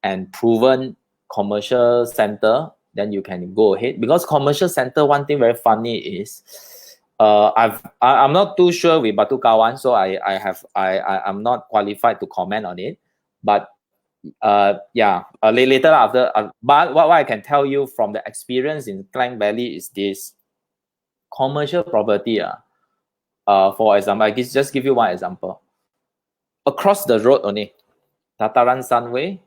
Speaker 1: and proven commercial center, then you can go ahead. Because commercial center, one thing very funny is, I'm not too sure with Batu Kawan, so I'm not qualified to comment on it. But yeah, later after. But what I can tell you from the experience in Klang Valley is this: commercial property. For example, I just give you one example. Across the road only, Dataran Sunway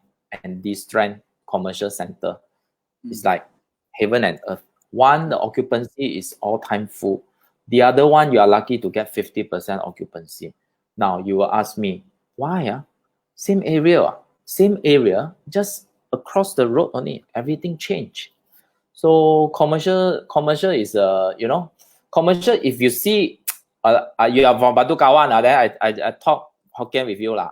Speaker 1: and this Strand Commercial Center. It's like heaven and earth. One, the occupancy is all-time full. The other one, you are lucky to get 50% occupancy. Now, you will ask me, why? Same area, just across the road only, everything changed. So commercial is, commercial, if you see, you are from Batu Kawan, then I talk Hokkien with you lah.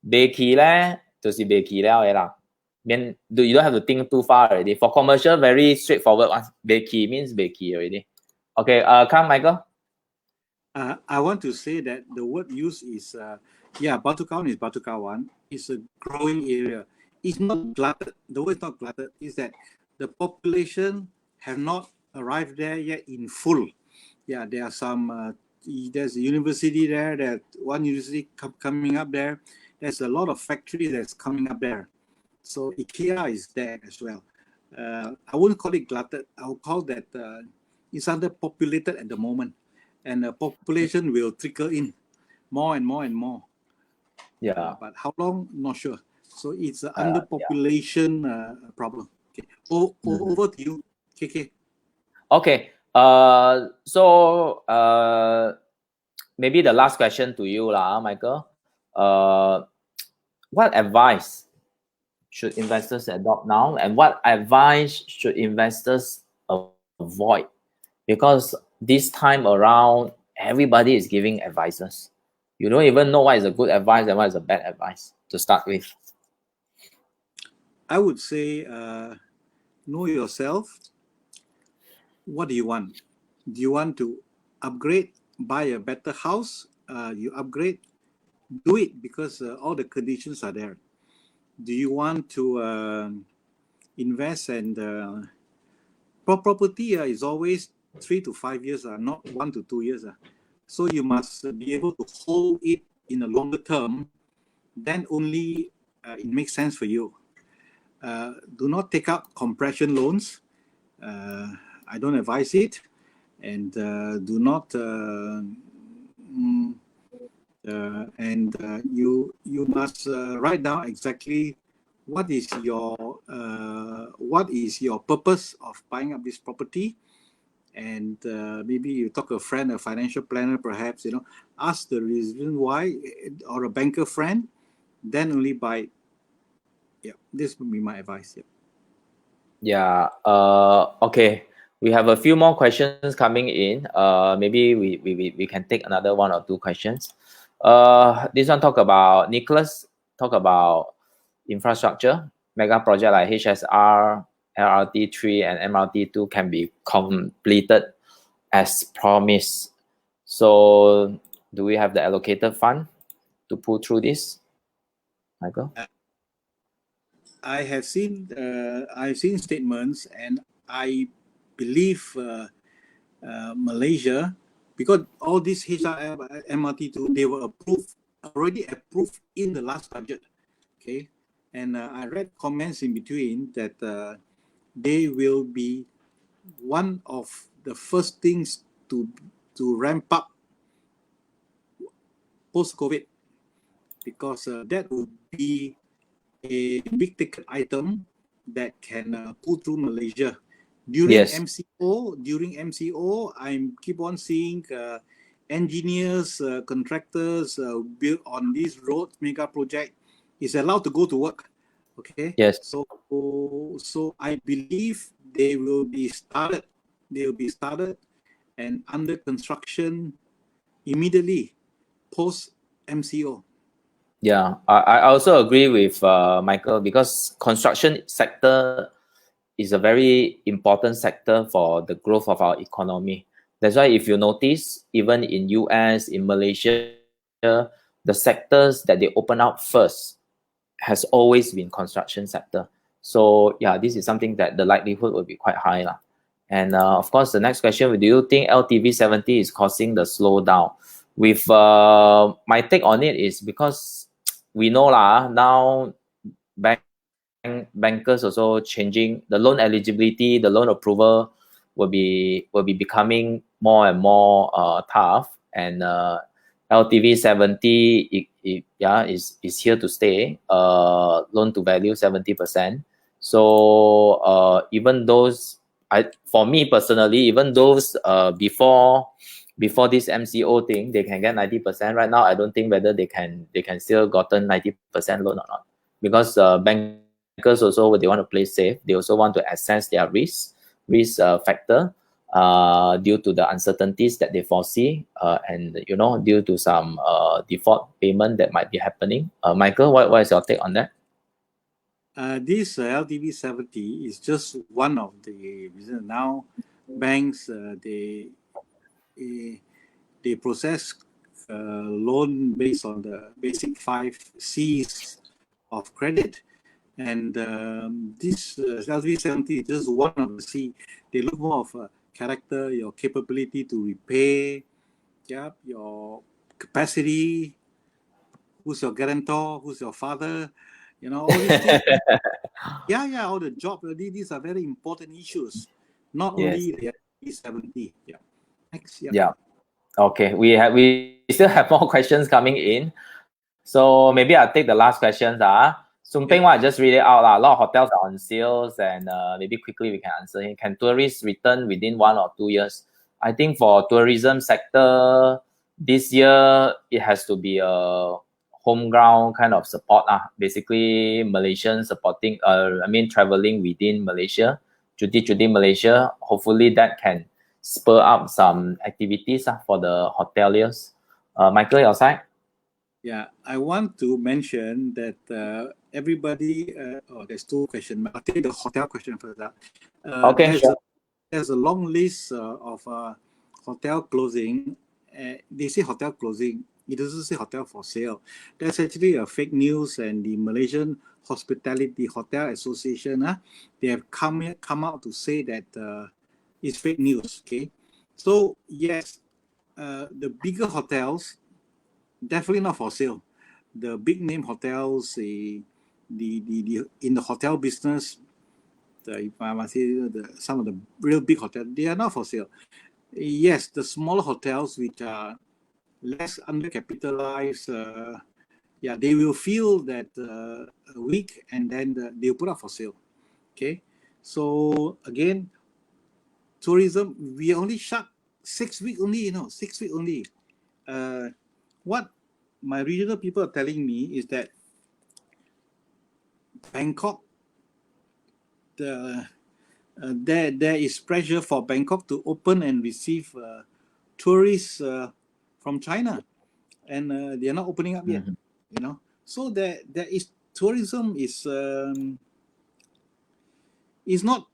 Speaker 1: Beki leh, 就是beki了的啦。Then you don't have to think too far already. For commercial, very straightforward one. Beki means beki already. Okay, come Michael.
Speaker 2: I want to say that the word used is, Batu Kawan is Batu Kawan. It's a growing area. It's not glutted. The word is not glutted. Is that the population have not arrived there yet in full. Yeah, there are some. There's a university there. That one university coming up there. There's a lot of factory that's coming up there. So IKEA is there as well. I wouldn't call it glutted. I would call that it's underpopulated at the moment, and the population will trickle in more and more and more.
Speaker 1: Yeah.
Speaker 2: But how long? Not sure. So it's an
Speaker 1: Yeah.
Speaker 2: underpopulation problem. Okay. Over to you, KK.
Speaker 1: Okay. So maybe the last question to you, Michael. What advice should investors adopt now, and what advice should investors avoid? Because this time around, everybody is giving advices. You don't even know what is a good advice and what is a bad advice to start with.
Speaker 2: I would say know yourself. What do you want? Do you want to upgrade, buy a better house? You upgrade, do it because all the conditions are there. Do you want to invest and property is always 3 to 5 years, not 1 to 2 years. So you must be able to hold it in a longer term. Then only it makes sense for you. Do not take up compression loans. I don't advise it, and do not. You must write down exactly what is your purpose of buying up this property, and maybe you talk to a friend, a financial planner, perhaps, ask the reason why, or a banker friend, then only buy. Yeah, this would be my advice.
Speaker 1: Yeah. Okay. We have a few more questions coming in. Maybe we can take another 1 or 2 questions. This one Nicholas talk about infrastructure, mega project like HSR, LRT3 and MRT2 can be completed as promised. So do we have the allocated fund to pull through this, Michael?
Speaker 2: I've seen statements, and I believe Malaysia, because all these HRM, MRT2, they were already approved in the last budget. Okay, and I read comments in between that they will be one of the first things to ramp up post-COVID, because that would be a big ticket item that can pull through Malaysia. During MCO, I keep on seeing engineers, contractors build on this road mega project is allowed to go to work. Okay.
Speaker 1: Yes.
Speaker 2: So I believe they will be started. And under construction immediately post MCO.
Speaker 1: Yeah, I also agree with Michael, because construction sector is a very important sector for the growth of our economy. That's why if you notice, even in US, in Malaysia, the sectors that they open up first has always been construction sector. So yeah, this is something that the likelihood will be quite high. And of course, the next question, do you think LTV 70 is causing the slowdown? With my take on it is because we know now bankers also changing the loan eligibility, the loan approval will be becoming more and more tough, and LTV 70 is here to stay. Loan to value 70%. So even those, for me personally, even those before this MCO thing, they can get 90%. Right now, I don't think whether they can still gotten 90% loan or not, because bankers also, they want to play safe. They also want to assess their risk factor due to the uncertainties that they foresee, and due to some default payment that might be happening. Michael, what is your take on that?
Speaker 2: This LTV 70 is just one of the reasons. Now banks they process loan based on the basic 5 C's of credit, and this LTV 70 is just one of the C. They look more of character, your capability to repay, your capacity, who's your guarantor, who's your father, You know, all these things. Yeah, all the job. These are very important issues. Not only the 70. Yeah. Next.
Speaker 1: Yeah. Okay. We still have more questions coming in. So maybe I'll take the last questions. Soon Peng, I just read it out. A lot of hotels are on sales, and maybe quickly we can answer him. Can tourists return within 1 or 2 years? I think for tourism sector, this year it has to be a home ground kind of support. Basically, Malaysians supporting, traveling within Malaysia, cuti Malaysia. Hopefully that can spur up some activities for the hoteliers. Michael, your side?
Speaker 2: Yeah, I want to mention that everybody. There's 2 questions. I'll take the hotel question first.
Speaker 1: Okay, sure.
Speaker 2: There's a long list of hotel closing. They say hotel closing. It doesn't say hotel for sale. That's actually a fake news, and the Malaysian Hospitality Hotel Association, they have come out to say that it's fake news. Okay, so yes, the bigger hotels definitely not for sale. The big name hotels, the in the hotel business, if I must say, some of the real big hotels, they are not for sale. Yes, the smaller hotels which are less undercapitalized, they will feel that weak, and then they'll put up for sale. Okay, so again, tourism, we only shut 6 weeks only. 6 weeks only. What my regional people are telling me is that Bangkok, there is pressure for Bangkok to open and receive tourists from China, and they are not opening up yet. So there is tourism is not.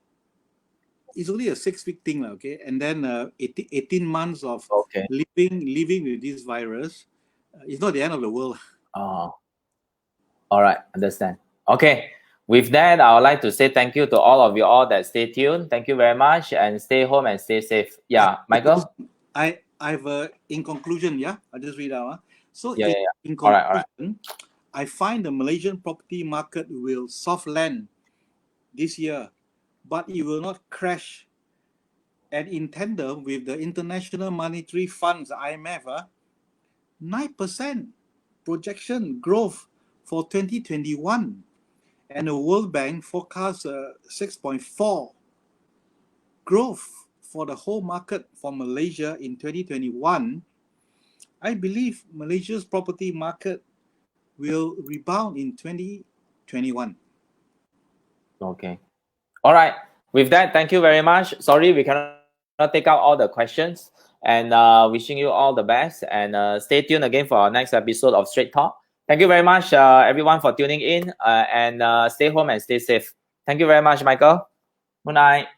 Speaker 2: It's only a 6-week thing, okay, and then 18 months of living with this virus. It's not the end of the world.
Speaker 1: All right, understand. Okay, with that, I would like to say thank you to all of you all that stay tuned. Thank you very much, and stay home and stay safe. Yeah, Michael?
Speaker 2: I've in conclusion, I'll just read out. So in conclusion,
Speaker 1: all right.
Speaker 2: I find the Malaysian property market will soft land this year, but it will not crash. And in tandem with the International Monetary Fund's IMF, 9% projection growth for 2021, and the World Bank forecasts 6.4 growth for the whole market for Malaysia in 2021. I believe Malaysia's property market will rebound in 2021.
Speaker 1: Okay. All right. With that, thank you very much. Sorry, we cannot take out all the questions. And wishing you all the best. And stay tuned again for our next episode of Straight Talk. Thank you very much, everyone, for tuning in. And stay home and stay safe. Thank you very much, Michael. Good night.